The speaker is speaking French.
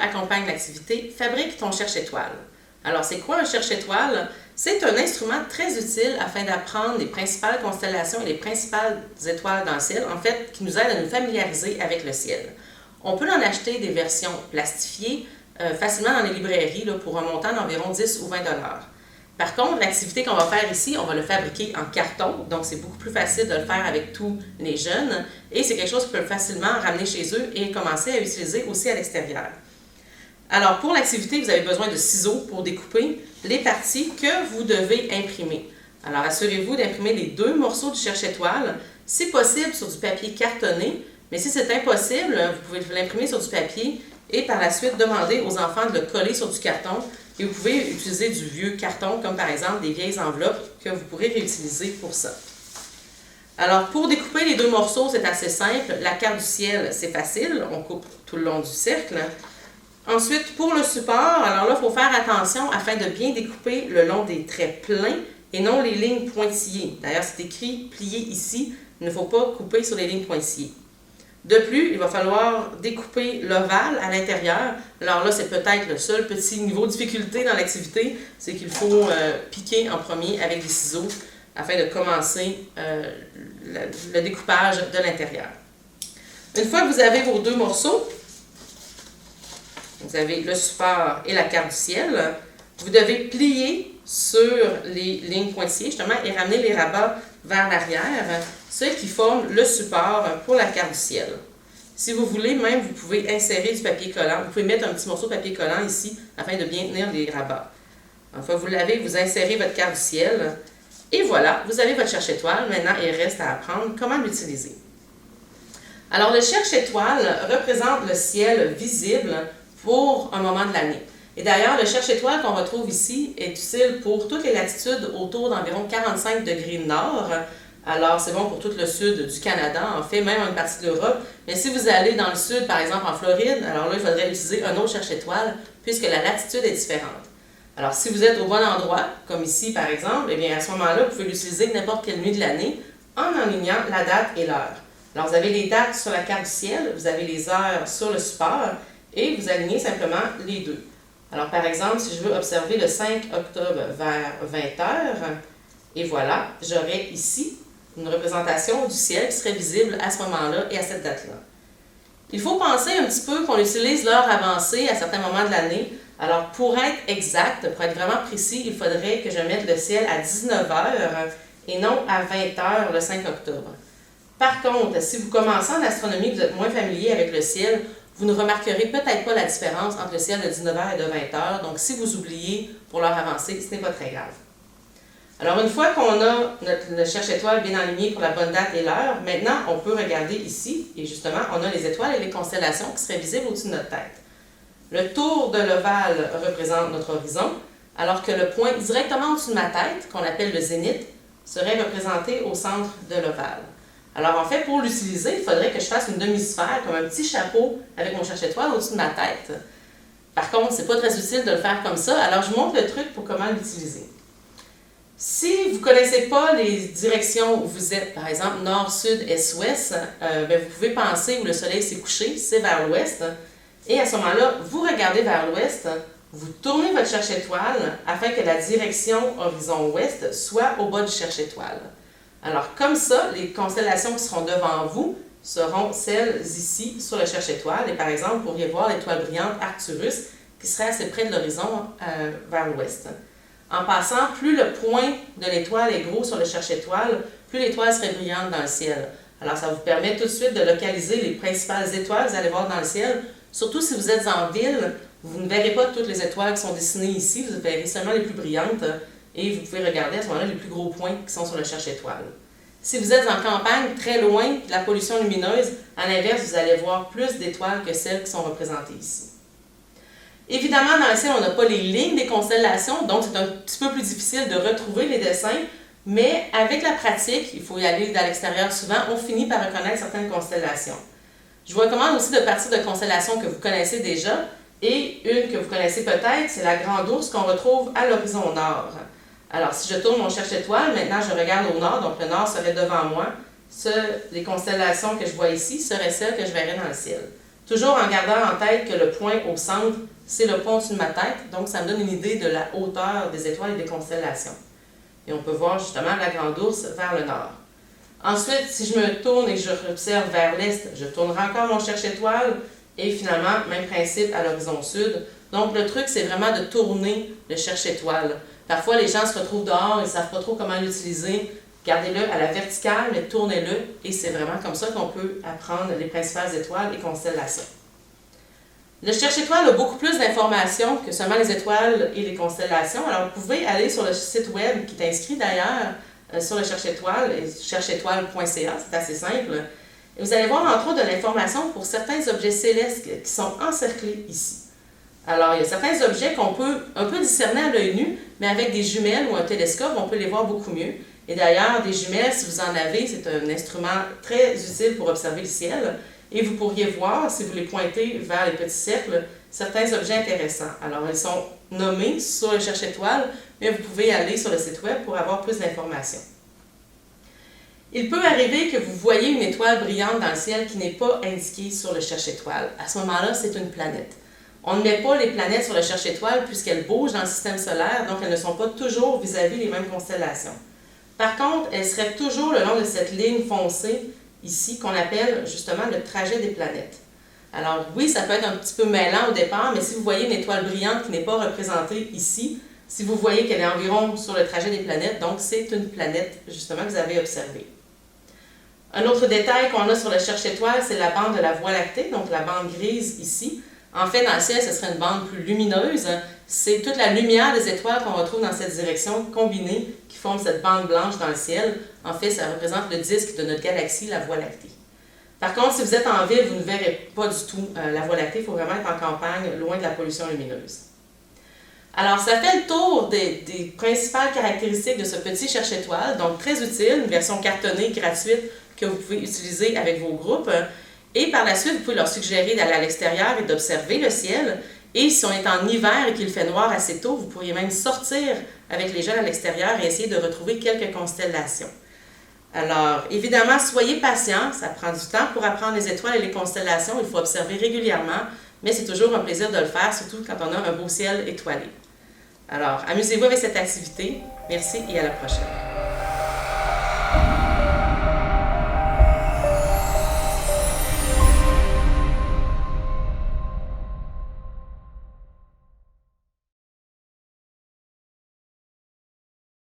accompagne l'activité, fabrique ton cherche-étoile. Alors, c'est quoi un cherche-étoile? C'est un instrument très utile afin d'apprendre les principales constellations et les principales étoiles dans le ciel, en fait, qui nous aident à nous familiariser avec le ciel. On peut en acheter des versions plastifiées facilement dans les librairies là, pour un montant d'environ 10 ou 20 $. Par contre, l'activité qu'on va faire ici, on va le fabriquer en carton, donc c'est beaucoup plus facile de le faire avec tous les jeunes et c'est quelque chose qu'ils peuvent facilement ramener chez eux et commencer à utiliser aussi à l'extérieur. Alors, pour l'activité, vous avez besoin de ciseaux pour découper les parties que vous devez imprimer. Alors, assurez-vous d'imprimer les 2 morceaux du cherche-étoile, si possible sur du papier cartonné, mais si c'est impossible, vous pouvez l'imprimer sur du papier et par la suite demander aux enfants de le coller sur du carton. Et vous pouvez utiliser du vieux carton, comme par exemple des vieilles enveloppes que vous pourrez réutiliser pour ça. Alors, pour découper les 2 morceaux, c'est assez simple. La carte du ciel, c'est facile. On coupe tout le long du cercle. Ensuite, pour le support, alors là, il faut faire attention afin de bien découper le long des traits pleins et non les lignes pointillées. D'ailleurs, c'est écrit plié ici. Il ne faut pas couper sur les lignes pointillées. De plus, il va falloir découper l'ovale à l'intérieur. Alors là, c'est peut-être le seul petit niveau de difficulté dans l'activité, c'est qu'il faut piquer en premier avec des ciseaux afin de commencer le découpage de l'intérieur. Une fois que vous avez vos 2 morceaux, vous avez le support et la carte du ciel, vous devez plier sur les lignes pointillées justement et ramener les rabats vers l'arrière, ce qui forme le support pour la carte du ciel. Si vous voulez, même, vous pouvez insérer du papier collant. Vous pouvez mettre un petit morceau de papier collant ici afin de bien tenir les rabats. Une fois que vous l'avez, vous insérez votre carte du ciel et voilà, vous avez votre cherche-étoile. Maintenant, il reste à apprendre comment l'utiliser. Alors, le cherche-étoile représente le ciel visible pour un moment de l'année. Et d'ailleurs, le cherche-étoile qu'on retrouve ici est utile pour toutes les latitudes autour d'environ 45 degrés nord. Alors, c'est bon pour tout le sud du Canada, en fait, même une partie de l'Europe. Mais si vous allez dans le sud, par exemple en Floride, alors là, il faudrait utiliser un autre cherche-étoile puisque la latitude est différente. Alors, si vous êtes au bon endroit, comme ici par exemple, eh bien à ce moment-là, vous pouvez l'utiliser n'importe quelle nuit de l'année en alignant la date et l'heure. Alors, vous avez les dates sur la carte du ciel, vous avez les heures sur le support et vous alignez simplement les deux. Alors, par exemple, si je veux observer le 5 octobre vers 20 h, et voilà, j'aurai ici une représentation du ciel qui serait visible à ce moment-là et à cette date-là. Il faut penser un petit peu qu'on utilise l'heure avancée à certains moments de l'année. Alors, pour être exact, pour être vraiment précis, il faudrait que je mette le ciel à 19 h et non à 20 h le 5 octobre. Par contre, si vous commencez en astronomie, vous êtes moins familier avec le ciel, vous ne remarquerez peut-être pas la différence entre le ciel de 19 h et de 20 h. Donc, si vous oubliez pour l'heure avancée, ce n'est pas très grave. Alors, une fois qu'on a le cherche-étoile bien aligné pour la bonne date et l'heure, maintenant, on peut regarder ici, et justement, on a les étoiles et les constellations qui seraient visibles au-dessus de notre tête. Le tour de l'ovale représente notre horizon, alors que le point directement au-dessus de ma tête, qu'on appelle le zénith, serait représenté au centre de l'ovale. Alors, en fait, pour l'utiliser, il faudrait que je fasse une demi-sphère, comme un petit chapeau avec mon cherche-étoile au-dessus de ma tête. Par contre, ce n'est pas très utile de le faire comme ça, alors je vous montre le truc pour comment l'utiliser. Si vous ne connaissez pas les directions où vous êtes, par exemple nord, sud, est, ouest, vous pouvez penser où le soleil s'est couché, c'est vers l'ouest. Et à ce moment-là, vous regardez vers l'ouest, vous tournez votre cherche-étoile afin que la direction horizon-ouest soit au bas du cherche-étoile. Alors comme ça, les constellations qui seront devant vous seront celles ici sur le cherche-étoile. Et par exemple, vous pourriez voir l'étoile brillante Arcturus qui serait assez près de l'horizon vers l'ouest. En passant, plus le point de l'étoile est gros sur le cherche-étoile, plus l'étoile serait brillante dans le ciel. Alors, ça vous permet tout de suite de localiser les principales étoiles que vous allez voir dans le ciel. Surtout si vous êtes en ville, vous ne verrez pas toutes les étoiles qui sont dessinées ici, vous verrez seulement les plus brillantes et vous pouvez regarder à ce moment-là les plus gros points qui sont sur le cherche-étoile. Si vous êtes en campagne, très loin de la pollution lumineuse, à l'inverse, vous allez voir plus d'étoiles que celles qui sont représentées ici. Évidemment, dans le ciel, on n'a pas les lignes des constellations, donc c'est un petit peu plus difficile de retrouver les dessins, mais avec la pratique, il faut y aller à l'extérieur souvent, on finit par reconnaître certaines constellations. Je vous recommande aussi de partir de constellations que vous connaissez déjà, et une que vous connaissez peut-être, c'est la Grande Ourse qu'on retrouve à l'horizon nord. Alors, si je tourne mon cherche-étoile, maintenant je regarde au nord, donc le nord serait devant moi. Les constellations que je vois ici seraient celles que je verrais dans le ciel. Toujours en gardant en tête que le point au centre, c'est le point au-dessus de ma tête, donc ça me donne une idée de la hauteur des étoiles et des constellations. Et on peut voir justement la Grande Ourse vers le nord. Ensuite, si je me tourne et que je observe vers l'est, je tournerai encore mon cherche-étoile et finalement, même principe à l'horizon sud. Donc le truc, c'est vraiment de tourner le cherche-étoile. Parfois, les gens se retrouvent dehors, ils ne savent pas trop comment l'utiliser. Gardez-le à la verticale, mais tournez-le et c'est vraiment comme ça qu'on peut apprendre les principales étoiles et constellations. Le cherche-étoile a beaucoup plus d'informations que seulement les étoiles et les constellations. Alors, vous pouvez aller sur le site web qui est inscrit d'ailleurs sur le cherche-étoile, chercheétoile.ca, c'est assez simple. Et vous allez voir entre autres de l'information pour certains objets célestes qui sont encerclés ici. Alors, il y a certains objets qu'on peut un peu discerner à l'œil nu, mais avec des jumelles ou un télescope, on peut les voir beaucoup mieux. Et d'ailleurs, des jumelles, si vous en avez, c'est un instrument très utile pour observer le ciel. Et vous pourriez voir, si vous les pointez vers les petits cercles, certains objets intéressants. Alors, ils sont nommés sur le cherche-étoile, mais vous pouvez aller sur le site web pour avoir plus d'informations. Il peut arriver que vous voyez une étoile brillante dans le ciel qui n'est pas indiquée sur le cherche-étoile. À ce moment-là, c'est une planète. On ne met pas les planètes sur le cherche-étoile puisqu'elles bougent dans le système solaire, donc elles ne sont pas toujours vis-à-vis les mêmes constellations. Par contre, elles seraient toujours le long de cette ligne foncée ici qu'on appelle justement le trajet des planètes. Alors oui, ça peut être un petit peu mêlant au départ, mais si vous voyez une étoile brillante qui n'est pas représentée ici, si vous voyez qu'elle est environ sur le trajet des planètes, donc c'est une planète justement que vous avez observée. Un autre détail qu'on a sur le cherche-étoile, c'est la bande de la Voie lactée, donc la bande grise ici. En fait, dans le ciel, ce serait une bande plus lumineuse. C'est toute la lumière des étoiles qu'on retrouve dans cette direction combinée qui forme cette bande blanche dans le ciel. En fait, ça représente le disque de notre galaxie, la Voie lactée. Par contre, si vous êtes en ville, vous ne verrez pas du tout la Voie lactée. Il faut vraiment être en campagne, loin de la pollution lumineuse. Alors, ça fait le tour des principales caractéristiques de ce petit cherche-étoile, donc très utile, une version cartonnée gratuite que vous pouvez utiliser avec vos groupes. Et par la suite, vous pouvez leur suggérer d'aller à l'extérieur et d'observer le ciel. Et si on est en hiver et qu'il fait noir assez tôt, vous pourriez même sortir avec les jeunes à l'extérieur et essayer de retrouver quelques constellations. Alors, évidemment, soyez patients, ça prend du temps pour apprendre les étoiles et les constellations, il faut observer régulièrement, mais c'est toujours un plaisir de le faire, surtout quand on a un beau ciel étoilé. Alors, amusez-vous avec cette activité. Merci et à la prochaine.